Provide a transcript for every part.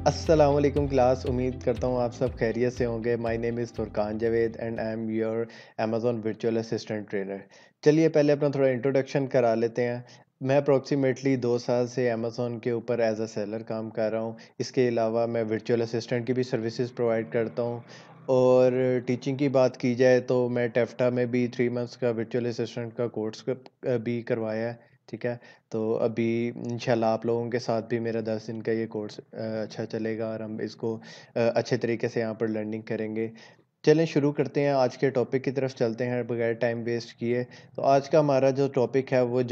अस्सलाम वालेकुम क्लास। उम्मीद करता हूँ आप सब खैरियत से होंगे। My name is Furqan Javed and I am your Amazon virtual assistant trainer. चलिए पहले अपना थोड़ा इंट्रोडक्शन करा लेते हैं। मैं अप्रॉक्सीमेटली 2 साल से अमेज़न के ऊपर एज़ अ सेलर काम कर रहा हूँ। इसके अलावा मैं वर्चुअल असिस्टेंट की भी सर्विसेज प्रोवाइड करता हूँ और टीचिंग की बात की जाए तो मैं टेफ्टा में भी 3 मंथ्स का वर्चुअल असिस्टेंट का कोर्स भी करवाया है। ठीक है। तो अभी इंशाल्लाह आप लोगों के साथ भी मेरा 10 दिन का ये कोर्स अच्छा चलेगा और हम इसको अच्छे तरीके से यहाँ पर लर्निंग करेंगे। चलें शुरू करते हैं, आज के टॉपिक की तरफ चलते हैं बगैर टाइम वेस्ट किए। तो आज का हमारा जो टॉपिक है वो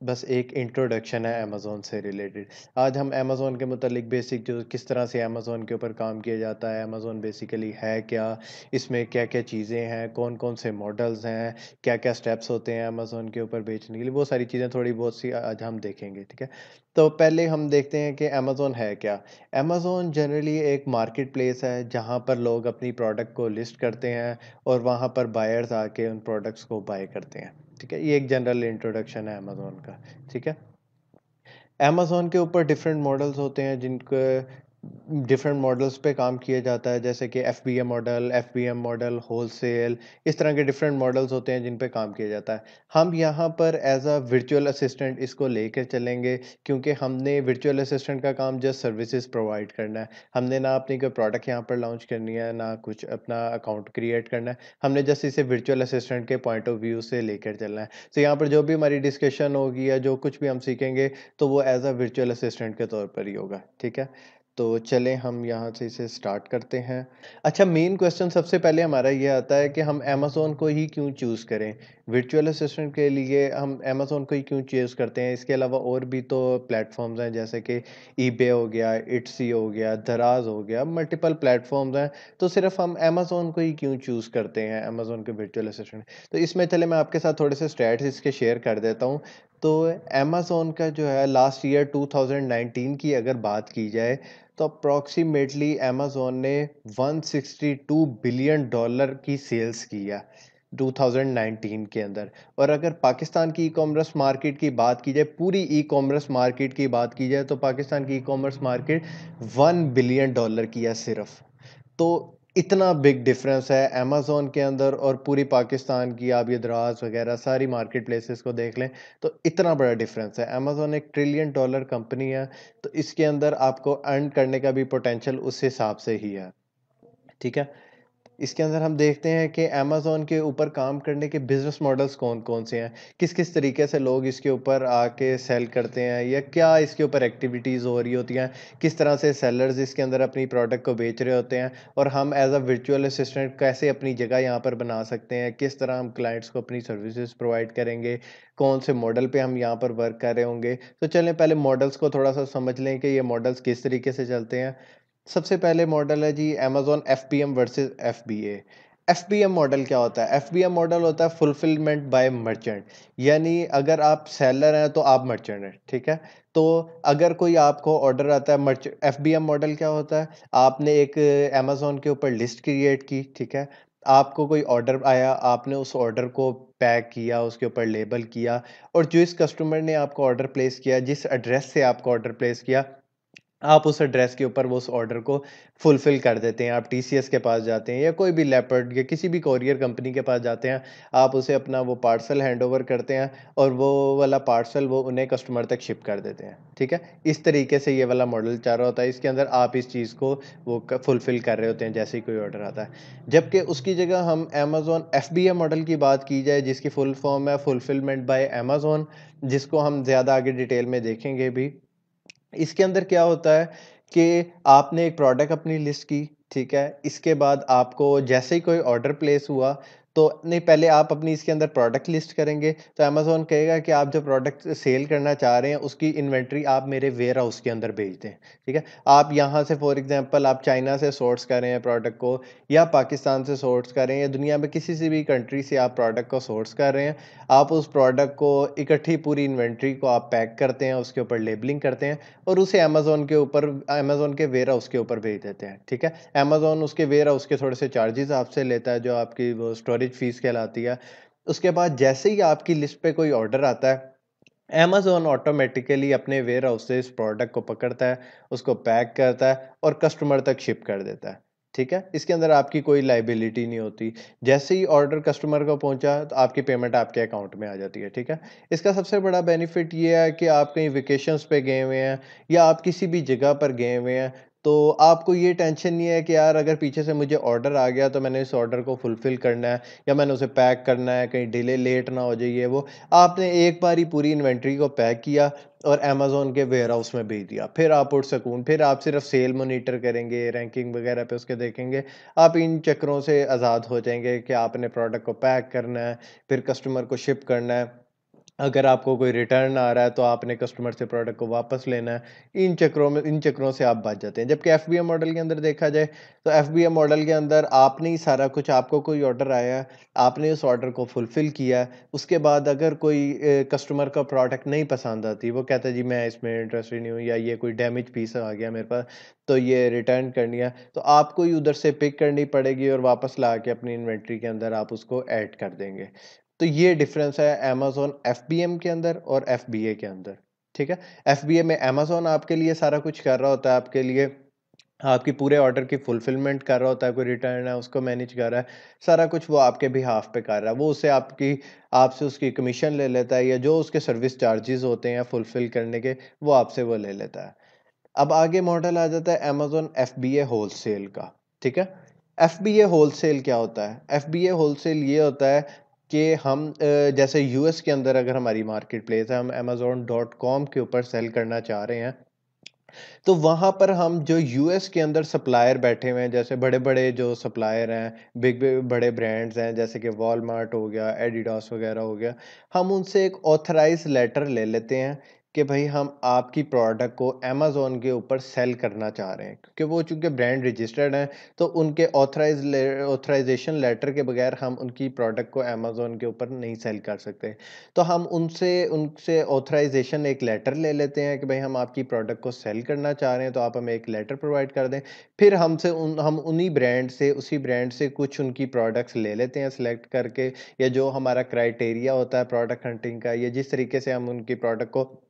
बस एक इंट्रोडक्शन है अमेज़न से रिलेटेड। आज हम अमेज़न के मुतालिक बेसिक जो किस तरह से अमेज़न के ऊपर काम किया जाता है, अमेज़न बेसिकली है क्या, इसमें क्या-क्या चीज़ें हैं, कौन-कौन से मॉडल्स हैं, क्या-क्या स्टेप्स होते हैं अमेज़न के ऊपर बेचने के लिए, वो सारी चीज़ें थोड़ी बहुत सी आज हम देखेंगे, ठीक है? तो पहले हम देखते हैं कि अमेज़न है क्या? अमेज़न जनरली एक मार्केट प्लेस है जहाँ पर लोग अपनी प्रोडक्ट को लिस्ट करते हैं और वहाँ पर बायर्स आके उन प्रोडक्ट्स को बाय करते हैं। ठीक है? ये एक जनरल इंट्रोडक्शन है अमेज़न का। ठीक है? अमेज़न के ऊपर डिफरेंट मॉडल्स होते हैं जिनके डिफरेंट मॉडल्स पे काम किया जाता है, जैसे कि एफबीएम मॉडल, होलसेल, इस तरह के डिफरेंट मॉडल्स होते हैं जिन पे काम किया जाता है। हम यहाँ पर एज़ अ वर्चुअल असिस्टेंट इसको लेकर चलेंगे क्योंकि हमने वर्चुअल असिस्टेंट का काम जस्ट सर्विसेज प्रोवाइड करना है। हमने ना अपनी कोई प्रोडक्ट यहाँ पर लॉन्च करनी है, ना कुछ अपना अकाउंट क्रिएट करना है। हमने जस्ट इसे वर्चुअल असिस्टेंट के पॉइंट ऑफ व्यू से लेकर चलना है। तो यहाँ पर जो भी हमारी डिस्कशन होगी या जो कुछ भी हम सीखेंगे तो वो एज़ अ वर्चुअल असिस्टेंट के तौर पर ही होगा, ठीक है? तो चलें हम यहाँ से इसे स्टार्ट करते हैं। अच्छा, मेन क्वेश्चन सबसे पहले हमारा ये आता है कि हम अमेज़न को ही क्यों चूज़ करें? वर्चुअल असिस्टेंट के लिए हम अमेज़न को ही क्यों चूज़ करते हैं? इसके अलावा और भी तो प्लेटफ़ॉर्म्स हैं जैसे कि ईबे हो गया, इट्सी हो गया, दराज़ हो गया, मल्टीपल प्लेटफ़ॉर्म्स हैं। तो सिर्फ़ हम अमेज़न को ही क्यों चूज़ करते हैं, अमेज़न के वर्चुअल असिस्टेंट? तो इसमें चले मैं आपके साथ थोड़े से स्टैट्स इसके शेयर कर देता हूँ। तो अमेज़न का जो है लास्ट ईयर 2019 की अगर बात की जाए तो अप्रॉक्सीमेटली अमेज़न ने 162 बिलियन डॉलर की सेल्स की है 2019 के अंदर। और अगर पाकिस्तान की ई-कॉमर्स मार्केट की बात की जाए, पूरी ई-कॉमर्स मार्केट की बात की जाए तो पाकिस्तान की ई-कॉमर्स मार्केट 1 बिलियन डॉलर की है सिर्फ। तो इतना बिग डिफरेंस है अमेज़न के अंदर और पूरी पाकिस्तान की। आप ये दराज़ वगैरह सारी मार्केट प्लेसेस को देख लें तो इतना बड़ा डिफरेंस है। अमेज़न एक ट्रिलियन डॉलर कंपनी है, तो इसके अंदर आपको अर्न करने का भी पोटेंशियल उस हिसाब से ही है। ठीक है? इसके अंदर हम देखते हैं कि अमेज़न के ऊपर काम करने के बिज़नेस मॉडल्स कौन-कौन से हैं, किस-किस तरीके से लोग इसके ऊपर आके सेल करते हैं या क्या इसके ऊपर एक्टिविटीज़ हो रही होती हैं, किस तरह से सेलर्स इसके अंदर अपनी प्रोडक्ट को बेच रहे होते हैं और हम एज़ अ वर्चुअल असिस्टेंट कैसे अपनी जगह यहाँ पर बना सकते हैं, किस तरह हम क्लाइंट्स को अपनी सर्विसेज़ प्रोवाइड करेंगे, कौन से मॉडल पे हम यहाँ पर वर्क कर रहे होंगे। तो चलें पहले मॉडल्स को थोड़ा-सा समझ लें कि ये मॉडल्स किस तरीके से चलते हैं। सबसे पहले मॉडल है जी Amazon FPM versus FBA. FBM model क्या होता है? एफबीएम मॉडल होता है फुलफिलमेंट बाय मर्चेंट। यानी अगर आप सेलर हैं तो आप मर्चेंट हैं, ठीक है? तो अगर कोई आपको ऑर्डर आता है एफबीएम मॉडल क्या होता है? आपने एक अमेज़न के ऊपर लिस्ट क्रिएट की, ठीक है? आपको कोई ऑर्डर आया, आपने उस ऑर्डर को पैक किया, उसके ऊपर लेबल किया और जिस कस्टमर ने आपको ऑर्डर प्लेस किया, जिस एड्रेस से आपको ऑर्डर प्लेस किया, आप उस एड्रेस के ऊपर वो उस ऑर्डर को फुलफ़िल कर देते हैं। आप टीसीएस के पास जाते हैं या कोई भी लेपर्ड या किसी भी कोरियर कंपनी के पास जाते हैं। आप उसे अपना वो पार्सल हैंडओवर करते हैं और वो वाला पार्सल वो उन्हें कस्टमर तक शिप कर देते हैं। ठीक है? इस तरीके से ये वाला मॉडल चल रहा होता है। इसके अंदर आप इस चीज़ को वो फुलफ़िल कर रहे होते हैं जैसे ही कोई ऑर्डर आता है। जबकि उसकी जगह हम अमेज़न एफबीए मॉडल की बात की जाए जिसकी फुल फॉर्म है फुलफ़िलमेंट बाय अमेज़न, जिसको हम ज़्यादा आगे डिटेल में देखेंगे भी। इसके अंदर क्या होता है कि आपने एक प्रोडक्ट अपनी लिस्ट की, ठीक है? इसके बाद आपको जैसे ही कोई ऑर्डर प्लेस हुआ, तो नहीं पहले आप अपनी इसके अंदर प्रोडक्ट लिस्ट करेंगे, तो अमेज़न कहेगा कि आप जो प्रोडक्ट सेल करना चाह रहे हैं, उसकी इन्वेंटरी आप मेरे वेयरहाउस के अंदर भेज दें, ठीक है? आप यहाँ से फॉर एग्ज़ाम्पल आप चाइना से सोर्स कर रहे हैं प्रोडक्ट को या पाकिस्तान से सोर्स कर रहे हैं या दुनिया में किसी से भी कंट्री से आप प्रोडक्ट को सोर्स कर रहे हैं, आप उस प्रोडक्ट को इकट्ठी पूरी इन्वेंटरी को आप पैक करते हैं, उसके ऊपर लेबलिंग करते हैं और उसे अमेज़न के वेयरहाउस के ऊपर भेज देते हैं, ठीक है? अमेज़न उसके वेयरहाउस के थोड़े से चार्जेज़ आपसे लेता है, जो आपकी वो स्टोरेज फ़ीस कहलाती है। उसके बाद जैसे ही आपकी लिस्ट पे कोई ऑर्डर आता है, अमेज़न ऑटोमेटिकली अपने वेयर हाउस से इस प्रोडक्ट को पकड़ता है, उसको पैक करता है और कस्टमर तक शिप कर देता है। ठीक है? इसके अंदर आपकी कोई लायबिलिटी नहीं होती। जैसे ही ऑर्डर कस्टमर को पहुँचा तो आपकी पेमेंट आपके अकाउंट में आ जाती है। ठीक है? इसका सबसे बड़ा बेनिफिट ये है कि आप कहीं वेकेशंस पे गए हुए हैं या आप किसी भी जगह पर गए हुए हैं, तो आपको ये टेंशन नहीं है कि यार अगर पीछे से मुझे ऑर्डर आ गया तो मैंने इस ऑर्डर को फुलफ़िल करना है या मैंने उसे पैक करना है, कहीं डिले लेट ना हो जाए ये वो। आपने एक बार ही पूरी इन्वेंट्री को पैक किया और अमेज़न के वेयरहाउस में भेज दिया। फिर आप पुरसकून, फिर आप सिर्फ़ सेल मॉनिटर करेंगे, रैंकिंग वगैरह पे उसके देखेंगे। आप इन चक्करों से आज़ाद हो जाएँगे कि आपने प्रोडक्ट को पैक करना है, फिर कस्टमर को शिप करना है। अगर आपको कोई रिटर्न आ रहा है तो आपने कस्टमर से प्रोडक्ट को वापस लेना है। इन चक्करों से आप बच जाते हैं। जबकि एफबीए मॉडल के अंदर देखा जाए तो एफबीए मॉडल के अंदर आपने ही सारा कुछ आपको कोई ऑर्डर आया है, आपने उस ऑर्डर को फुलफ़िल किया है। उसके बाद अगर कोई कस्टमर का प्रोडक्ट नहीं पसंद आती, वो कहता है जी मैं इसमें इंटरेस्टेड नहीं हूँ या ये कोई डैमेज पीस आ गया मेरे पास, तो ये रिटर्न करनी है। तो आपको ही उधर से पिक करनी पड़ेगी और वापस ला के अपनी इन्वेंटरी के अंदर आप उसको ऐड कर देंगे। तो ये डिफरेंस है अमेज़न एफबीएम के अंदर और एफबीए के अंदर, ठीक है? एफबीए में अमेज़न आपके लिए सारा कुछ कर रहा होता है, आपके लिए आपकी पूरे ऑर्डर की फुलफिलमेंट कर रहा होता है, कोई रिटर्न है उसको मैनेज कर रहा है, सारा कुछ वो आपके बिहाफ़ पे कर रहा है। वो उससे आपसे उसकी कमीशन ले लेता है या जो उसके सर्विस चार्जेज़ होते हैं फुलफिल करने के, वो आपसे वो ले लेता है। अब आगे मॉडल आ जाता है अमेज़न एफबीए होलसेल का, ठीक है? एफबीए होलसेल क्या होता है? एफबीए होलसेल ये होता है कि जैसे यूएस के अंदर अगर हमारी मार्केट प्लेस है, हम अमेज़न डॉट कॉम के ऊपर सेल करना चाह रहे हैं, तो वहाँ पर हम जो यूएस के अंदर सप्लायर बैठे हुए हैं, जैसे बड़े-बड़े जो सप्लायर हैं, बिग बड़े ब्रांड्स हैं, जैसे कि वॉलमार्ट हो गया, एडिडास वगैरह हो गया, हम उनसे एक ऑथराइज़ लेटर ले लेते हैं कि भई हम आपकी प्रोडक्ट को अमेज़न के ऊपर सेल करना चाह रहे हैं। क्योंकि वो चूँकि ब्रांड रजिस्टर्ड हैं, तो उनके ऑथराइज़ेशन लेटर के बगैर हम उनकी प्रोडक्ट को अमेज़न के ऊपर नहीं सेल कर सकते। तो हम उनसे उनसे ऑथराइज़ेशन एक लेटर ले लेते हैं कि भाई हम आपकी प्रोडक्ट को सेल करना चाह रहे हैं, तो आप हमें एक लेटर प्रोवाइड कर दें। फिर हम उन्हीं ब्रांड से उसी ब्रांड से कुछ उनकी प्रोडक्ट्स ले लेते हैं सेलेक्ट करके, या जो हमारा क्राइटेरिया होता है प्रोडक्ट हंटिंग का, या जिस तरीके से हम उनकी प्रोडक्ट को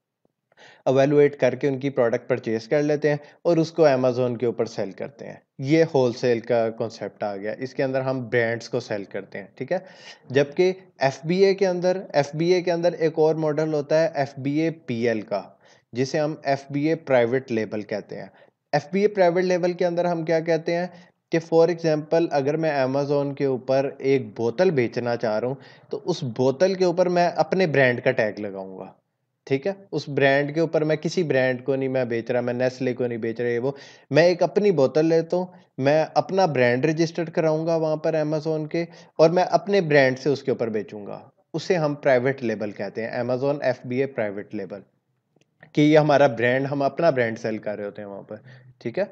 इवैल्यूएट करके उनकी प्रोडक्ट परचेज़ कर लेते हैं और उसको अमेज़न के ऊपर सेल करते हैं। ये होलसेल का कॉन्सेप्ट आ गया। इसके अंदर हम ब्रांड्स को सेल करते हैं, ठीक है? जबकि एफबीए के अंदर एक और मॉडल होता है एफबीए पीएल का, जिसे हम एफबीए प्राइवेट लेबल कहते हैं। एफबीए प्राइवेट लेबल के अंदर हम क्या कहते हैं कि फॉर एग्ज़ाम्पल अगर मैं अमेज़न के ऊपर एक बोतल बेचना चाह रहा हूँ, तो उस बोतल के ऊपर मैं अपने ब्रांड का टैग लगाऊँगा। ठीक है? उस ब्रांड के ऊपर मैं किसी ब्रांड को नहीं मैं बेच रहा, मैं नेस्ले को नहीं बेच रहा ये वो। मैं एक अपनी बोतल लेता हूँ, मैं अपना ब्रांड रजिस्टर्ड कराऊँगा वहाँ पर अमेज़न के और मैं अपने ब्रांड से उसके ऊपर बेचूँगा। उसे हम प्राइवेट लेबल कहते हैं, अमेज़न एफबीए प्राइवेट लेबल, कि ये हमारा ब्रांड, हम अपना ब्रांड सेल कर रहे होते हैं वहाँ पर, ठीक है?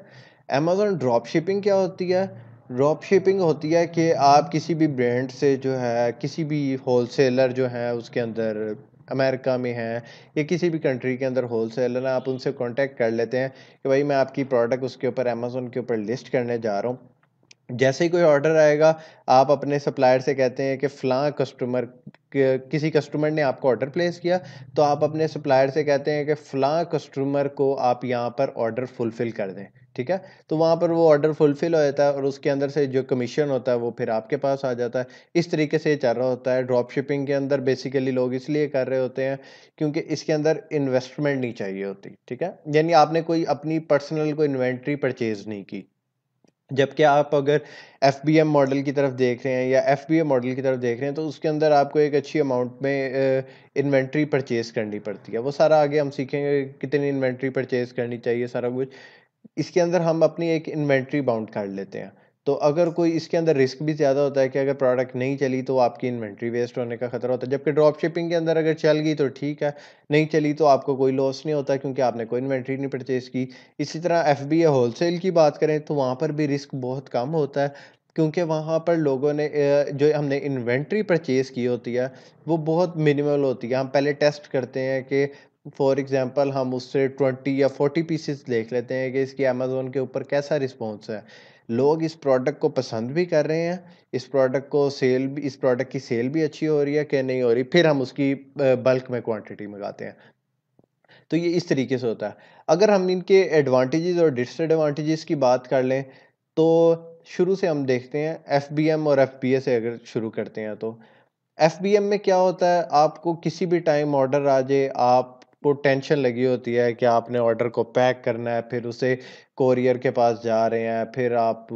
अमेज़न ड्रॉप शिपिंग क्या होती है? ड्रॉप शिपिंग होती है कि आप किसी भी ब्रांड से जो है, किसी भी होलसेलर जो है उसके अंदर अमेरिका में हैं या किसी भी कंट्री के अंदर होलसेलर हैं, आप उनसे कॉन्टैक्ट कर लेते हैं कि भाई मैं आपकी प्रोडक्ट उसके ऊपर अमेज़न के ऊपर लिस्ट करने जा रहा हूँ। जैसे ही कोई ऑर्डर आएगा, आप अपने सप्लायर से कहते हैं कि फ़लाँ कस्टमर क किसी कस्टमर ने आपको ऑर्डर प्लेस किया, तो आप अपने सप्लायर से कहते हैं कि फ़लाँ कस्टमर को आप यहाँ पर ऑर्डर फुलफ़िल कर दें, ठीक है? तो वहाँ पर वो ऑर्डर फुलफ़िल हो जाता है और उसके अंदर से जो कमीशन होता है, वो फिर आपके पास आ जाता है। इस तरीके से ये चल रहा होता है। ड्रॉप शिपिंग के अंदर बेसिकली लोग इसलिए कर रहे होते हैं, क्योंकि इसके अंदर इन्वेस्टमेंट नहीं चाहिए होती, ठीक है? यानी आपने कोई अपनी पर्सनल कोई इन्वेंटरी परचेज़ नहीं की। जबकि आप अगर एफबीएम मॉडल की तरफ देख रहे हैं या एफबीए मॉडल की तरफ देख रहे हैं, तो उसके अंदर आपको एक अच्छी अमाउंट में इन्वेंट्री परचेज़ करनी पड़ती है। वो सारा आगे हम सीखेंगे कितनी इन्वेंट्री परचेज़ करनी चाहिए सारा कुछ। इसके अंदर हम अपनी एक इन्वेंट्री बाउंड कर लेते हैं। तो अगर कोई इसके अंदर रिस्क भी ज़्यादा होता है कि अगर प्रोडक्ट नहीं चली तो आपकी इन्वेंट्री वेस्ट होने का खतरा होता है। जबकि ड्रॉप शिपिंग के अंदर अगर चल गई तो ठीक है, नहीं चली तो आपको कोई लॉस नहीं होता क्योंकि आपने कोई इन्वेंट्री नहीं परचेज़ की। इसी तरह एफबीए होलसेल की बात करें तो वहाँ पर भी रिस्क बहुत कम होता है, क्योंकि वहाँ पर लोगों ने जो हमने इन्वेंट्री परचेज़ की होती है, वो बहुत मिनिमल होती है। हम पहले टेस्ट करते हैं कि फॉर एग्ज़ाम्पल हम उससे 20 या 40 पीसेस देख लेते हैं कि इसकी अमेज़न के ऊपर कैसा रिस्पॉन्स है। लोग इस प्रोडक्ट को पसंद भी कर रहे हैं, इस प्रोडक्ट की सेल भी अच्छी हो रही है कि नहीं हो रही, फिर हम उसकी बल्क में क्वांटिटी मंगाते हैं। तो ये इस तरीके से होता है। अगर हम इनके एडवांटेजेस और डिसएडवांटेजेस की बात कर लें, तो शुरू से हम देखते हैं एफबीएम और एफबीए से अगर शुरू करते हैं तो। एफबीएम में क्या होता है, आपको किसी भी टाइम ऑर्डर आ जाए, आपको टेंशन लगी होती है कि आपने ऑर्डर को पैक करना है, फिर उसे कोरियर के पास जा रहे हैं, फिर आप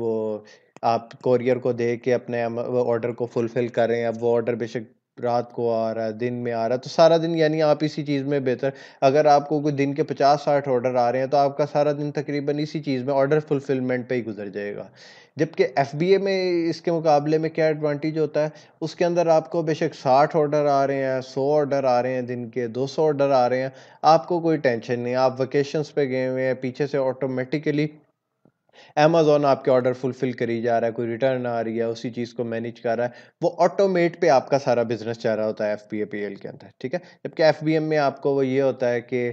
कोरियर को दे के अपने ऑर्डर को फुलफिल कर रहे हैं। अब वो ऑर्डर बेशक रात को आ रहा है, दिन में आ रहा है, तो सारा दिन यानी आप इसी चीज़ में बेहतर, अगर आपको कोई दिन के 50-60 ऑर्डर आ रहे हैं, तो आपका सारा दिन तकरीबन इसी चीज़ में ऑर्डर फुलफिलमेंट पे ही गुजर जाएगा। जबकि एफबीए में इसके मुकाबले में क्या एडवांटेज होता है, उसके अंदर आपको बेशक 60 ऑर्डर आ रहे हैं, 100 ऑर्डर आ रहे हैं दिन के, 200 ऑर्डर आ रहे हैं, आपको कोई टेंशन नहीं है। आप वेकेशंस पे गए हुए हैं, पीछे से ऑटोमेटिकली अमेज़न आपके ऑर्डर फुलफिल करी जा रहा है, कोई रिटर्न आ रही है, उसी चीज़ को मैनेज कर रहा है। वो ऑटोमेट पे आपका सारा बिज़नेस चल रहा होता है एफपीएपीएल के अंदर, ठीक है? जबकि एफबीएम में आपको वो ये होता है कि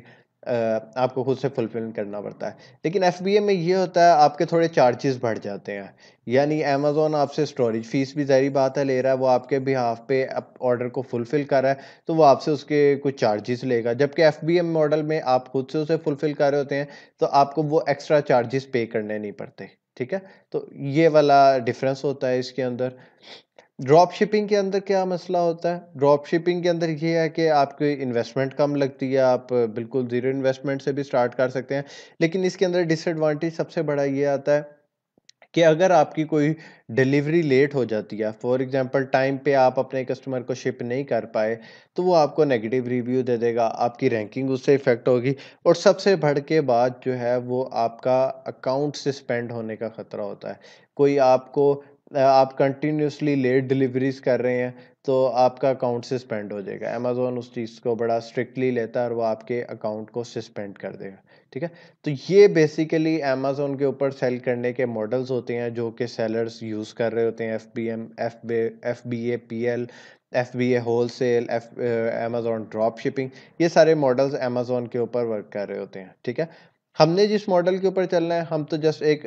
आपको खुद से फुलफिल करना पड़ता है। लेकिन एफबीएम में ये होता है, आपके थोड़े चार्जेज़ बढ़ जाते हैं। यानी अमेज़न आपसे स्टोरेज फ़ीस भी ज़ाहिर बात है ले रहा है, वो आपके बिहाफ़ पे ऑर्डर को फुलफिल कर रहा है, तो वो आपसे उसके कुछ चार्जेज़ लेगा। जबकि एफबीएम मॉडल में आप खुद से उसे फुलफिल कर रहे होते हैं, तो आपको वो एक्स्ट्रा चार्जेस पे करने नहीं पड़ते, ठीक है? तो ये वाला डिफरेंस होता है इसके अंदर। ड्रॉप शिपिंग के अंदर क्या मसला होता है? ड्रॉप शिपिंग के अंदर ये है कि आपकी इन्वेस्टमेंट कम लगती है, आप बिल्कुल ज़ीरो इन्वेस्टमेंट से भी स्टार्ट कर सकते हैं। लेकिन इसके अंदर डिसएडवांटेज सबसे बड़ा ये आता है कि अगर आपकी कोई डिलीवरी लेट हो जाती है, फॉर एग्जांपल टाइम पे आप अपने कस्टमर को शिप नहीं कर पाए, तो वो आपको नेगेटिव रिव्यू दे देगा, आपकी रैंकिंग उससे इफ़ेक्ट होगी, और सबसे बढ़ के बात जो है वो आपका अकाउंट सस्पेंड होने का ख़तरा होता है। कोई आप कंटिन्यूअसली लेट डिलीवरीज़ कर रहे हैं, तो आपका अकाउंट सस्पेंड हो जाएगा। अमेज़न उस चीज़ को बड़ा स्ट्रिक्टली लेता है और वो आपके अकाउंट को सस्पेंड कर देगा, ठीक है? तो ये बेसिकली अमेज़न के ऊपर सेल करने के मॉडल्स होते हैं जो कि सेलर्स यूज़ कर रहे होते हैं, FBM, FBAPL, FBA wholesale, Amazon drop shipping, ये सारे मॉडल्स अमेज़न के ऊपर वर्क कर रहे होते हैं, ठीक है? हमने जिस मॉडल के ऊपर चलना है, हम तो जस्ट एक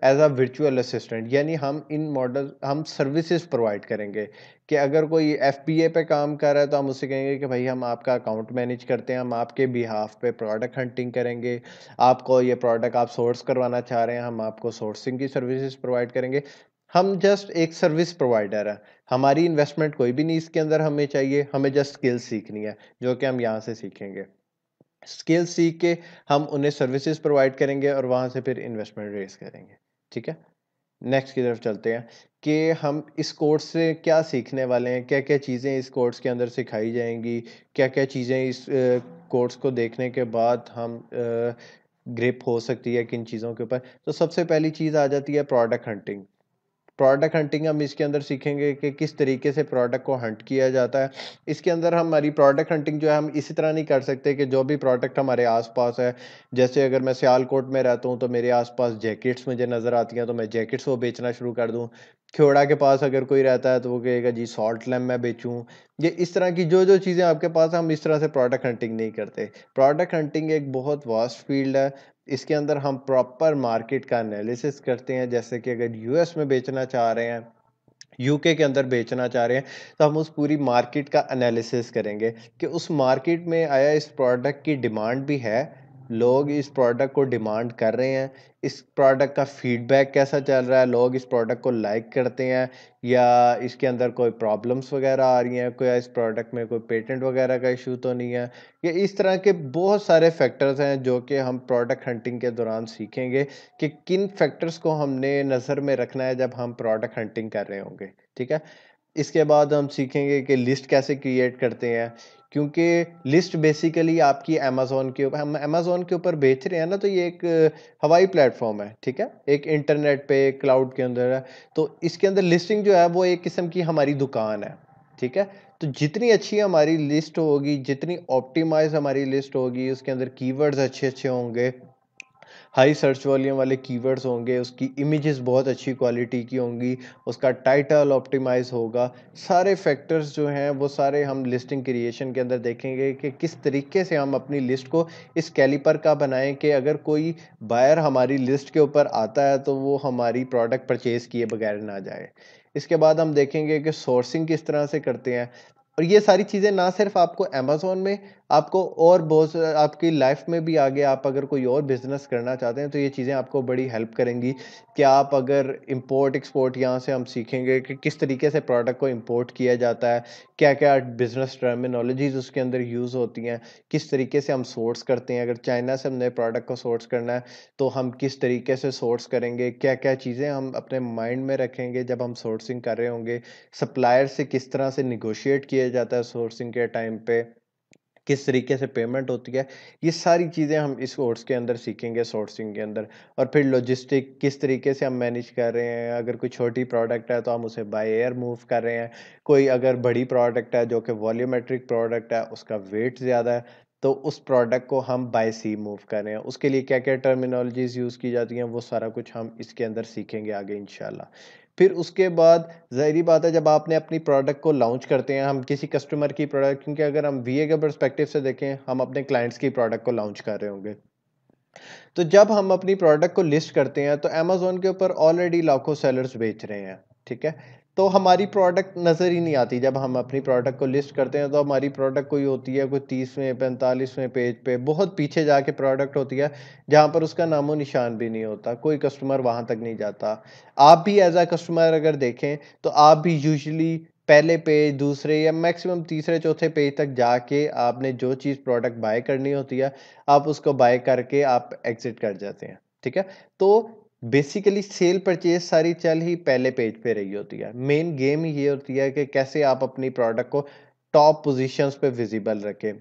एज़ अ वर्चुअल असिस्टेंट, यानी हम सर्विसेज प्रोवाइड करेंगे कि अगर कोई एफबीए पे काम कर रहा है, तो हम उससे कहेंगे कि भाई हम आपका अकाउंट मैनेज करते हैं, हम आपके बिहाफ पे प्रोडक्ट हंटिंग करेंगे, आपको ये प्रोडक्ट आप सोर्स करवाना चाह रहे हैं, हम आपको सोर्सिंग की सर्विसेज प्रोवाइड करेंगे। हम जस्ट एक सर्विस प्रोवाइडर है, हमारी इन्वेस्टमेंट कोई भी नहीं इसके अंदर हमें चाहिए, हमें जस्ट स्किल्स सीखनी है, जो कि हम यहाँ से सीखेंगे। स्किल्स सीख के हम उन्हें सर्विसेज प्रोवाइड करेंगे और वहाँ से फिर इन्वेस्टमेंट रेज़ करेंगे, ठीक है? नेक्स्ट की तरफ चलते हैं कि हम इस कोर्स से क्या सीखने वाले हैं, क्या-क्या चीज़ें इस कोर्स के अंदर सिखाई जाएँगी, क्या-क्या चीज़ें इस कोर्स को देखने के बाद हम ग्रिप हो सकती है किन चीज़ों के ऊपर। तो सबसे पहली चीज़ आ जाती है प्रोडक्ट हंटिंग। प्रोडक्ट हंटिंग हम इसके अंदर सीखेंगे कि किस तरीके से प्रोडक्ट को हंट किया जाता है। इसके अंदर हमारी प्रोडक्ट हंटिंग जो है, हम इसी तरह नहीं कर सकते कि जो भी प्रोडक्ट हमारे आस-पास है, जैसे अगर मैं सियालकोट में रहता हूँ, तो मेरे आस-पास जैकेट्स मुझे नज़र आती हैं, तो मैं जैकेट्स वो बेचना शुरू कर दूँ। ख्योड़ा के पास अगर कोई रहता है, तो वो कहेगा जी सॉल्ट लैम्प मैं बेचूँ। ये इस तरह की जो-जो चीज़ें आपके पास हैं, हम इस तरह से प्रोडक्ट हंटिंग नहीं करते। प्रोडक्ट हंटिंग एक बहुत वास्ट फील्ड है। इसके अंदर हम प्रॉपर मार्केट का एनालिसिस करते हैं, जैसे कि अगर यूएस में बेचना चाह रहे हैं, यूके के अंदर बेचना चाह रहे हैं, तो हम उस पूरी मार्केट का एनालिसिस करेंगे कि उस मार्केट में आया इस प्रोडक्ट की डिमांड भी है, लोग इस प्रोडक्ट को डिमांड कर रहे हैं, इस प्रोडक्ट का फीडबैक कैसा चल रहा है, लोग इस प्रोडक्ट को लाइक करते हैं या इसके अंदर कोई प्रॉब्लम्स वगैरह आ रही हैं, कोई इस प्रोडक्ट में कोई पेटेंट वगैरह का इशू तो नहीं है। ये इस तरह के बहुत सारे फैक्टर्स हैं जो कि हम प्रोडक्ट हंटिंग के दौरान सीखेंगे कि किन फैक्टर्स को हमने नज़र में रखना है जब हम प्रोडक्ट हंटिंग कर रहे होंगे, ठीक है? इसके बाद हम सीखेंगे कि लिस्ट कैसे क्रिएट करते हैं, क्योंकि लिस्ट बेसिकली आपकी अमेज़न के ऊपर, हम अमेज़न के ऊपर बेच रहे हैं ना, तो ये एक हवाई प्लेटफ़ॉर्म है, ठीक है? एक इंटरनेट पे क्लाउड के अंदर है, तो इसके अंदर लिस्टिंग जो है वो एक किस्म की हमारी दुकान है, ठीक है? तो जितनी अच्छी हमारी लिस्ट होगी, जितनी ऑप्टिमाइज़ हमारी लिस्ट होगी, उसके अंदर कीवर्ड्स अच्छे-अच्छे होंगे, हाई सर्च वॉल्यूम वाले कीवर्ड्स होंगे, उसकी इमेजेस बहुत अच्छी क्वालिटी की होंगी, उसका टाइटल ऑप्टिमाइज़ होगा। सारे फैक्टर्स जो हैं वो सारे हम लिस्टिंग क्रिएशन के अंदर देखेंगे कि किस तरीके से हम अपनी लिस्ट को इस कैलिपर का बनाएँ कि अगर कोई बायर हमारी लिस्ट के ऊपर आता है तो वो हमारी प्रोडक्ट परचेज़ किए बगैर ना जाए। इसके बाद हम देखेंगे कि सोर्सिंग किस तरह से करते हैं और ये सारी चीज़ें ना सिर्फ़ आपको अमेज़न में, आपको और बहुत स आपकी लाइफ़ में भी आगे आप अगर कोई और बिज़नेस करना चाहते हैं, तो ये चीज़ें आपको बड़ी हेल्प करेंगी कि आप अगर इम्पोर्ट-एक्सपोर्ट यहाँ से हम सीखेंगे कि किस तरीके से प्रोडक्ट को इम्पोर्ट किया जाता है, क्या-क्या बिज़नेस टर्मिनोलॉजीज़ उसके अंदर यूज़ होती हैं, किस तरीके से हम सोर्स करते हैं। अगर चाइना से हमने प्रोडक्ट को सोर्स करना है, तो हम किस तरीके से सोर्स करेंगे, क्या-क्या चीज़ें हम अपने माइंड में रखेंगे जब हम सोर्सिंग कर रहे होंगे, सप्लायर से किस तरह से नेगोशिएट किया जाता है सोर्सिंग के टाइम पे, किस तरीके से पेमेंट होती है, ये सारी चीज़ें हम इस कोर्स के अंदर सीखेंगे सोर्सिंग के अंदर। और फिर लॉजिस्टिक किस तरीके से हम मैनेज कर रहे हैं, अगर कोई छोटी प्रोडक्ट है तो हम उसे बाय एयर मूव कर रहे हैं, कोई अगर बड़ी प्रोडक्ट है जो कि वॉल्यूमेट्रिक प्रोडक्ट है, उसका वेट ज़्यादा है, तो उस प्रोडक्ट को हम बाय सी मूव कर रहे हैं। उसके लिए क्या-क्या टर्मिनोलॉजीज़ यूज़ की जाती हैं, वो सारा कुछ हम इसके अंदर सीखेंगे आगे इंशाल्लाह। फिर उसके बाद ज़ाहिर-सी बात है जब आपने अपनी प्रोडक्ट को लॉन्च करते हैं, हम किसी कस्टमर की प्रोडक्ट, क्योंकि अगर हम वीए के पर्सपेक्टिव से देखें, हम अपने क्लाइंट्स की प्रोडक्ट को लॉन्च कर रहे होंगे। तो जब हम अपनी प्रोडक्ट को लिस्ट करते हैं तो अमेज़न के ऊपर ऑलरेडी लाखों सेलर्स बेच रहे हैं, ठीक है? तो हमारी प्रोडक्ट नज़र ही नहीं आती। जब हम अपनी प्रोडक्ट को लिस्ट करते हैं तो हमारी प्रोडक्ट कोई होती है कोई 30वें 45वें पेज पे, बहुत पीछे जाके प्रोडक्ट होती है, जहाँ पर उसका नामो-निशान भी नहीं होता, कोई कस्टमर वहाँ तक नहीं जाता। आप भी एज़ अ कस्टमर अगर देखें तो आप भी यूजुअली पहले पेज, दूसरे या मैक्सिमम तीसरे चौथे पेज तक जाके आपने जो चीज़ प्रोडक्ट बाय करनी होती है, आप उसको बाय करके आप एग्ज़िट कर जाते हैं, ठीक है? तो बेसिकली सेल परचेज़ सारी चल ही पहले पेज पे रही होती है। मेन गेम ही ये होती है कि कैसे आप अपनी प्रोडक्ट को टॉप पोज़ीशंस पे विज़िबल रखें।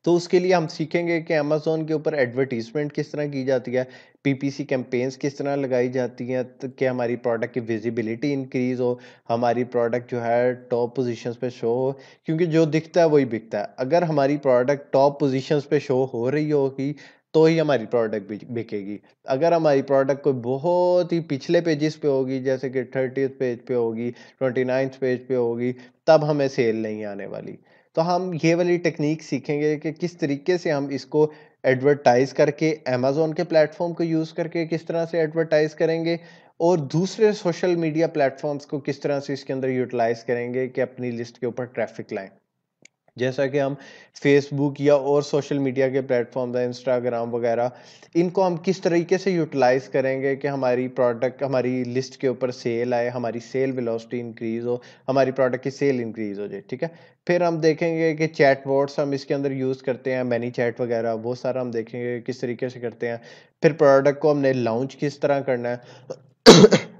तो उसके लिए हम सीखेंगे कि अमेज़न के ऊपर एडवर्टाइज़मेंट किस तरह की जाती है, पीपीसी कैंपेन्स किस तरह लगाई जाती हैं त कि हमारी प्रोडक्ट की विज़िबिलिटी इंक्रीज़ हो, हमारी प्रोडक्ट जो है टॉप पोज़ीशंस पे शो हो, क्योंकि जो दिखता है वही बिकता है। अगर हमारी प्रोडक्ट टॉप पोज़ीशंस पे शो हो रही होगी, तो ही हमारी प्रोडक्ट बिकेगी। अगर हमारी प्रोडक्ट कोई बहुत ही पिछले पेजेज़ पे होगी, जैसे कि 30th पेज पे होगी, 29th पेज पे होगी, तब हमें सेल नहीं आने वाली। तो हम ये वाली टेक्नीक सीखेंगे कि किस तरीके से हम इसको एडवर्टाइज़ करके अमेज़न के प्लेटफ़ॉर्म को यूज़ करके किस तरह से एडवर्टाइज़ करेंगे और दूसरे सोशल मीडिया प्लेटफ़ॉर्म्स को किस तरह से इसके अंदर यूटिलाइज़ करेंगे कि अपनी लिस्ट के ऊपर ट्रैफ़िक लाएँ। जैसा कि हम फ़ेसबुक या और सोशल मीडिया के प्लेटफ़ॉर्म्स हैं, इंस्टाग्राम वगैरह, इनको हम किस तरीके से यूटिलाइज़ करेंगे कि हमारी प्रोडक्ट हमारी लिस्ट के ऊपर सेल आए, हमारी सेल वेलोसिटी इंक्रीज़ हो, हमारी प्रोडक्ट की सेल इंक्रीज़ हो जाए, ठीक है? फिर हम देखेंगे कि चैटबॉट्स हम इसके अंदर यूज़ करते हैं, मैनी चैट वगैरह, वो सारा हम देखेंगे किस तरीके से करते हैं। फिर प्रोडक्ट को हमने लॉन्च किस तरह करना है।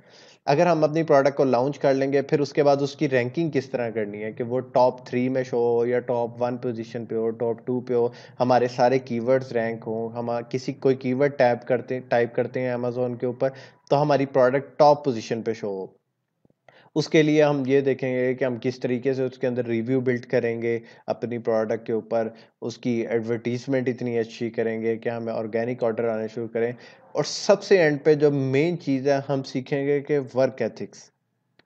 अगर हम अपनी प्रोडक्ट को लॉन्च कर लेंगे, फिर उसके बाद उसकी रैंकिंग किस तरह करनी है कि वो टॉप 3 में शो हो या टॉप 1 पोज़ीशन पे हो, टॉप 2 पे हो, हमारे सारे कीवर्ड्स रैंक हों, हम किसी कोई कीवर्ड टाइप करते हैं अमेज़न के ऊपर, तो हमारी प्रोडक्ट टॉप पोज़ीशन पे शो हो। उसके लिए हम ये देखेंगे कि हम किस तरीके से उसके अंदर रिव्यू बिल्ड करेंगे अपनी प्रोडक्ट के ऊपर, उसकी एडवर्टाइज़मेंट इतनी अच्छी करेंगे कि हमें ऑर्गेनिक ऑर्डर आने शुरू करें और सबसे एंड पे जो मेन चीज़ है, हम सीखेंगे कि वर्क एथिक्स।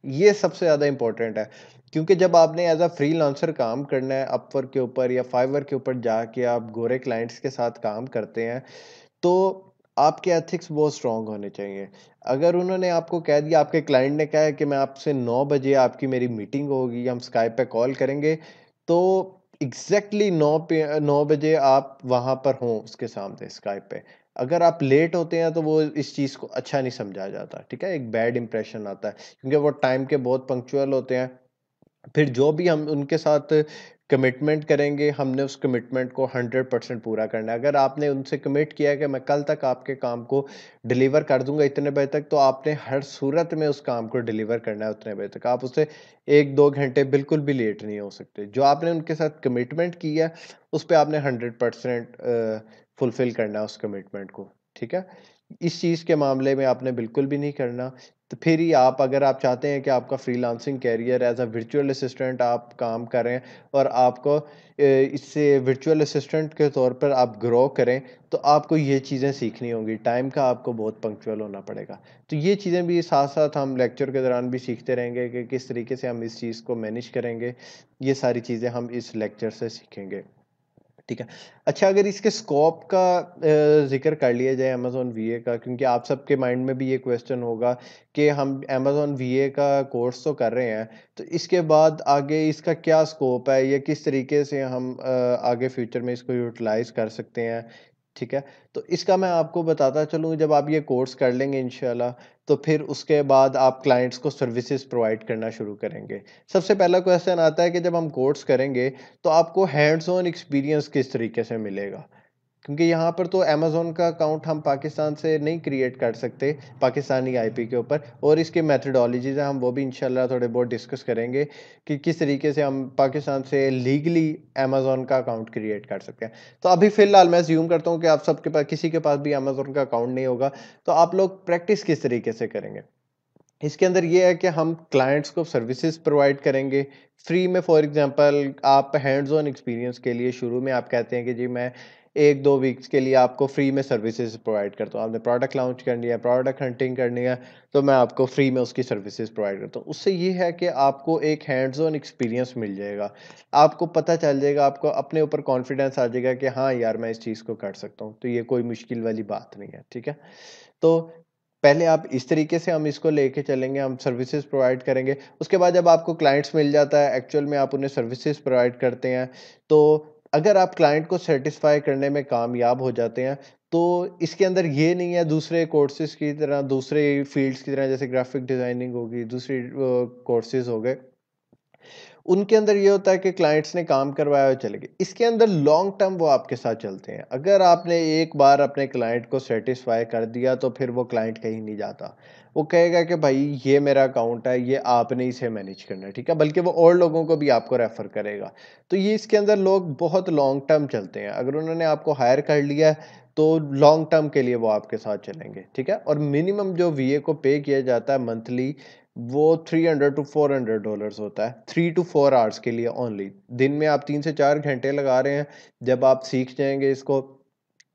ये सबसे ज़्यादा इम्पोर्टेंट है, क्योंकि जब आपने एज़ अ फ्रीलांसर काम करना है अपवर्क के ऊपर या फाइवर के ऊपर जाके आप गोरे क्लाइंट्स के साथ काम करते हैं, तो आपके एथिक्स बहुत स्ट्रॉन्ग होने चाहिए। अगर उन्होंने आपको कह दिया, आपके क्लाइंट ने कहा है कि मैं आपसे 9 बजे आपकी मेरी मीटिंग होगी, हम स्काइप पे कॉल करेंगे, तो एग्ज़ैक्टली 9 बजे आप वहाँ पर हों उसके सामने स्काइप पे। अगर आप लेट होते हैं तो वो इस चीज़ को अच्छा नहीं समझा जाता, ठीक है? एक बैड इंप्रेशन आता है, क्योंकि वो टाइम के बहुत पंक्चुअल होते हैं। फिर जो भी हम उनके साथ कमिटमेंट करेंगे, हमने उस कमिटमेंट को 100% पूरा करना है। अगर आपने उनसे कमिट किया है कि मैं कल तक आपके काम को डिलीवर कर दूँगा इतने बजे तक, तो आपने हर सूरत में उस काम को डिलीवर करना है उतने बजे तक। आप उससे 1-2 घंटे बिल्कुल भी लेट नहीं हो सकते। जो आपने उनके साथ कमिटमेंट की है, उस पे आपने 100% फुलफ़िल करना है उस कमिटमेंट को, ठीक है? इस चीज़ के मामले में आपने बिल्कुल भी नहीं करना। तो फिर ही आप, अगर आप चाहते हैं कि आपका freelancing career as a virtual assistant आप काम करें और आपको इससे वर्चुअल असिस्टेंट के तौर पर आप ग्रो करें, तो आपको ये चीज़ें सीखनी होंगी। टाइम का आपको बहुत पंक्चुअल होना पड़ेगा। तो ये चीज़ें भी साथ-साथ हम लेक्चर के दौरान भी सीखते रहेंगे कि किस तरीके से हम इस चीज़ को मैनेज करेंगे। ये सारी चीज़ें हम इस लेक्चर से सीखेंगे। ठीक है। अच्छा, अगर इसके स्कोप का ज़िक्र कर लिया जाए अमेज़न वीए का, क्योंकि आप सबके माइंड में भी ये क्वेश्चन होगा कि हम अमेज़न वीए का कोर्स तो कर रहे हैं, तो इसके बाद आगे इसका क्या स्कोप है या किस तरीके से हम आगे फ्यूचर में इसको यूटिलाइज़ कर सकते हैं, ठीक है? तो इसका मैं आपको बताता चलूँ, जब आप ये कोर्स कर लेंगे इंशाल्लाह, तो फिर उसके बाद आप क्लाइंट्स को सर्विसेज़ प्रोवाइड करना शुरू करेंगे। सबसे पहला क्वेश्चन आता है कि जब हम कोर्स करेंगे तो आपको हैंड्स ऑन एक्सपीरियंस किस तरीके से मिलेगा? क्योंकि यहाँ पर तो अमेज़न का अकाउंट हम पाकिस्तान से नहीं क्रिएट कर सकते, पाकिस्तानी आईपी के ऊपर, और इसकी मेथोडोलॉजीज़ हैं, हम वो भी इंशाल्लाह थोड़े बहुत डिस्कस करेंगे कि किस तरीके से हम पाकिस्तान से लीगली अमेज़न का अकाउंट क्रिएट कर सकते हैं। तो अभी फ़िलहाल मैं अज़्यूम करता हूँ कि आप सबके पास, किसी के पास भी अमेज़न का अकाउंट नहीं होगा, तो आप लोग प्रैक्टिस किस तरीके से करेंगे? इसके अंदर ये है कि हम क्लाइंट्स को सर्विसेज प्रोवाइड करेंगे फ्री में। फॉर एग्जांपल, आप हैंड्स ऑन एक्सपीरियंस के लिए शुरू में आप कहते हैं कि जी मैं 1-2 वीक्स के लिए आपको फ्री में सर्विसेज प्रोवाइड करता हूँ। आपने प्रोडक्ट लॉन्च करनी है, प्रोडक्ट हंटिंग करनी है, तो मैं आपको फ्री में उसकी सर्विसेज प्रोवाइड करता हूँ। उससे ये है कि आपको एक हैंड्स ऑन एक्सपीरियंस मिल जाएगा। आपको पता चल जाएगा, आपको अपने ऊपर कॉन्फिडेंस आ जाएगा कि हाँ यार, मैं इस चीज़ को कर सकता हूँ। तो ये कोई मुश्किल वाली बात नहीं है, ठीक है? तो पहले आप इस तरीके से हम इसको लेके चलेंगे, हम सर्विसेज प्रोवाइड करेंगे। उसके बाद जब आपको क्लाइंट्स मिल जाता है, एक्चुअल में आप उन्हें सर्विसेज प्रोवाइड करते हैं, तो अगर आप क्लाइंट को सैटिस्फाई करने में कामयाब हो जाते हैं, तो इसके अंदर ये नहीं है दूसरे कोर्सेज़ की तरह, दूसरे फ़ील्ड्स की तरह, जैसे ग्राफ़िक डिज़ाइनिंग होगी, दूसरी कोर्सेज़ हो गए। उनके अंदर ये होता है कि क्लाइंट्स ने काम करवाया और चले गए। इसके अंदर लॉन्ग टर्म वो आपके साथ चलते हैं। अगर आपने एक बार अपने क्लाइंट को सैटिस्फाई कर दिया, तो फिर वो क्लाइंट कहीं नहीं जाता। वो कहेगा कि भाई ये मेरा अकाउंट है, ये आपने इसे मैनेज करना है, ठीक है? बल्कि वो और लोगों को भी आपको रेफ़र करेगा। तो ये इसके अंदर लोग बहुत लॉन्ग टर्म चलते हैं। अगर उन्होंने आपको हायर कर लिया है, तो लॉन्ग टर्म के लिए वो आपके साथ चलेंगे, ठीक है? और मिनिमम जो वीए को पे किया जाता है मंथली, वो 300 टू $400 होता है, 3 टू 4 आवर्स के लिए ओनली। दिन में आप 3 से 4 घंटे लगा रहे हैं, जब आप सीख जाएँगे इसको,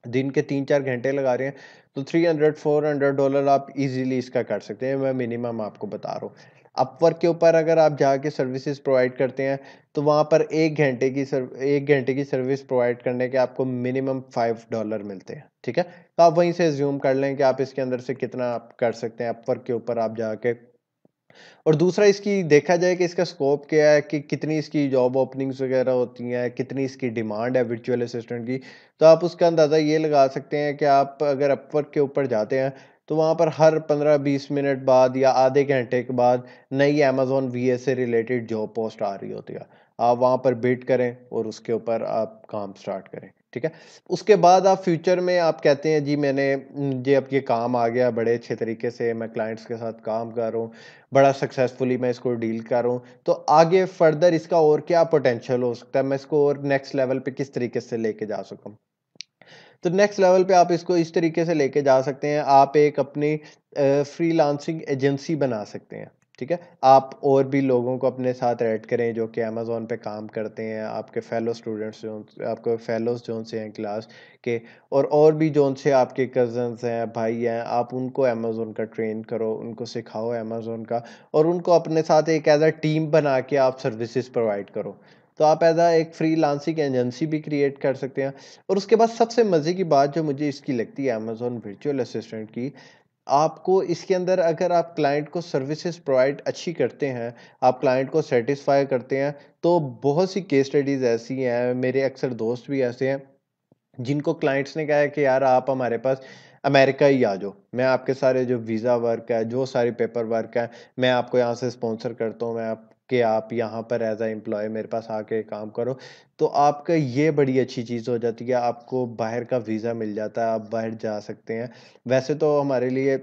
दिन के 3-4 घंटे लगा रहे हैं, तो 300 $400 आप इज़िली इसका कर सकते हैं, मैं मिनिमम आपको बता रहा हूँ। अपवर्क के ऊपर अगर आप जाके सर्विसेज़ प्रोवाइड करते हैं, तो वहाँ पर 1 घंटे की सर्विस प्रोवाइड करने के आपको मिनिमम $5 मिलते हैं, ठीक है? तो आप वहीं से अज़्यूम कर लें कि आप इसके अंदर से कितना आप कर सकते हैं, अपवर्क के ऊपर आप जाके। और दूसरा, इसकी देखा जाए कि इसका स्कोप क्या है, कि कितनी इसकी जॉब ओपनिंग्स वगैरह होती हैं, कितनी इसकी डिमांड है वर्चुअल असिस्टेंट की, तो आप उसका अंदाज़ा ये लगा सकते हैं कि आप अगर अपवर्क के ऊपर जाते हैं, तो वहाँ पर हर 15-20 मिनट बाद या आधे घंटे के बाद नई अमेज़न वीए से रिलेटेड जॉब पोस्ट आ रही होती है। आप वहाँ पर बिड करें और उसके ऊपर आप काम स्टार्ट करें, ठीक है? उसके बाद आप फ्यूचर में आप कहते हैं जी मैंने ये अब ये काम आ गया बड़े अच्छे तरीके से, मैं क्लाइंट्स के साथ काम कर रहा हूँ, बड़ा सक्सेसफुली मैं इसको डील कर रहा हूँ, तो आगे फर्दर इसका और क्या पोटेंशियल हो सकता है, मैं इसको और नेक्स्ट लेवल पे किस तरीके से लेके जा सकूँ। तो नेक्स्ट लेवल पे आप इसको इस तरीके से लेके जा सकते हैं, आप एक अपनी फ्रीलांसिंग एजेंसी बना सकते हैं, ठीक है? आप और भी लोगों को अपने साथ ऐड करें जो कि अमेज़न पे काम करते हैं, आपके फेलो स्टूडेंट्स जो, आपके फेलोज़ जोन से हैं क्लास के, और भी जोन से आपके कज़न्स हैं, भाई हैं, आप उनको अमेज़न का ट्रेन करो, उनको सिखाओ अमेज़न का, और उनको अपने साथ एक एज़ अ टीम बना के आप सर्विसेज़ प्रोवाइड करो। तो आप एज़ अ एक फ्रीलांसिंग एजेंसी भी क्रिएट कर सकते हैं। और उसके बाद सबसे मज़े की बात जो मुझे इसकी लगती है अमेज़न वर्चुअल असिस्टेंट की, आपको इसके अंदर अगर आप क्लाइंट को सर्विसेज़ प्रोवाइड अच्छी करते हैं, आप क्लाइंट को सैटिस्फाई करते हैं, तो बहुत सी केस स्टडीज़ ऐसी हैं, मेरे अक्सर दोस्त भी ऐसे हैं, जिनको क्लाइंट्स ने कहा है कि यार आप हमारे पास अमेरिका ही आ जाओ, मैं आपके सारे जो वीज़ा वर्क है, जो सारी पेपर वर्क है, मैं आपको यहाँ से स्पॉन्सर करता हूँ, मैं आप कि आप यहाँ पर एज़ अ एम्प्लॉयी मेरे पास आके काम करो। तो आपका ये बड़ी अच्छी चीज़ हो जाती है, आपको बाहर का वीज़ा मिल जाता है, आप बाहर जा सकते हैं। वैसे तो हमारे लिए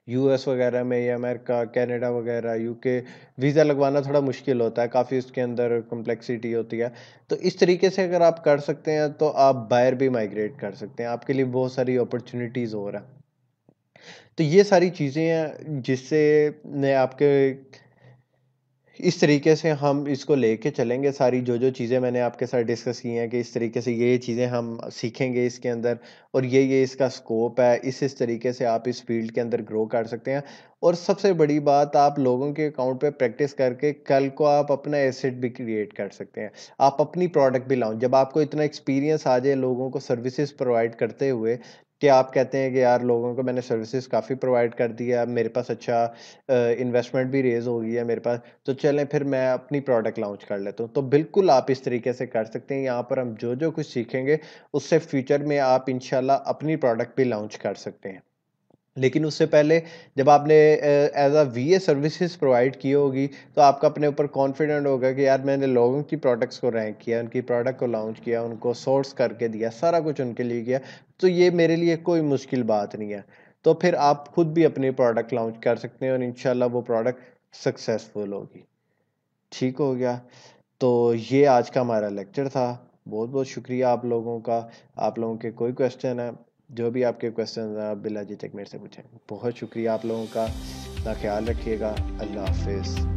यूएस वगैरह में या अमेरिका, कनाडा वगैरह, यूके वीज़ा लगवाना थोड़ा मुश्किल होता है, काफ़ी उसके अंदर कॉम्प्लेक्सिटी होती है। तो इस तरीके से अगर आप कर सकते हैं, तो आप बाहर भी माइग्रेट कर सकते हैं, आपके लिए बहुत सारी अपॉर्च्युनिटीज़ और हैं। तो ये सारी चीज़ें हैं जिससे मैं आपके इस तरीके से हम इसको लेके चलेंगे, सारी जो-जो चीज़ें मैंने आपके साथ डिस्कस की हैं कि इस तरीके से ये चीज़ें हम सीखेंगे इसके अंदर और ये इसका स्कोप है, इस तरीके से आप इस फ़ील्ड के अंदर ग्रो कर सकते हैं। और सबसे बड़ी बात, आप लोगों के अकाउंट पे प्रैक्टिस करके कल को आप अपना एसेट भी क्रिएट कर सकते हैं। आप अपनी प्रोडक्ट भी लॉन्च, जब आपको इतना एक्सपीरियंस आ जाए लोगों को सर्विसेज़ प्रोवाइड करते हुए कि आप कहते हैं कि यार लोगों को मैंने सर्विसेज़ काफ़ी प्रोवाइड कर दी है, अब मेरे पास अच्छा इन्वेस्टमेंट भी रेज़ हो गई है मेरे पास, तो चलें फिर मैं अपनी प्रोडक्ट लॉन्च कर लेता हूँ। तो बिल्कुल आप इस तरीके से कर सकते हैं। यहाँ पर हम जो-जो कुछ सीखेंगे, उससे फ्यूचर में आप इंशाल्लाह अपनी प्रोडक्ट भी लॉन्च कर सकते हैं। लेकिन उससे पहले जब आपने एज़ अ वीए सर्विसेज़ प्रोवाइड की होगी, तो आपका अपने ऊपर कॉन्फिडेंट होगा कि यार मैंने लोगों की प्रोडक्ट्स को रैंक किया, उनकी प्रोडक्ट को लॉन्च किया, उनको सोर्स करके दिया, सारा कुछ उनके लिए किया, तो ये मेरे लिए कोई मुश्किल बात नहीं है। तो फिर आप खुद भी अपनी प्रोडक्ट लॉन्च कर सकते हैं और इंशाल्लाह वो प्रोडक्ट सक्सेसफुल होगी। ठीक हो गया? तो ये आज का हमारा लेक्चर था। बहुत-बहुत शुक्रिया आप लोगों का। आप लोगों के कोई क्वेश्चन है, जो भी आपके क्वेश्चन हैं आप बिला झिझक मेरे से पूछें। बहुत शुक्रिया आप लोगों का। अपना ख़्याल रखिएगा। अल्लाह हाफ़िज़।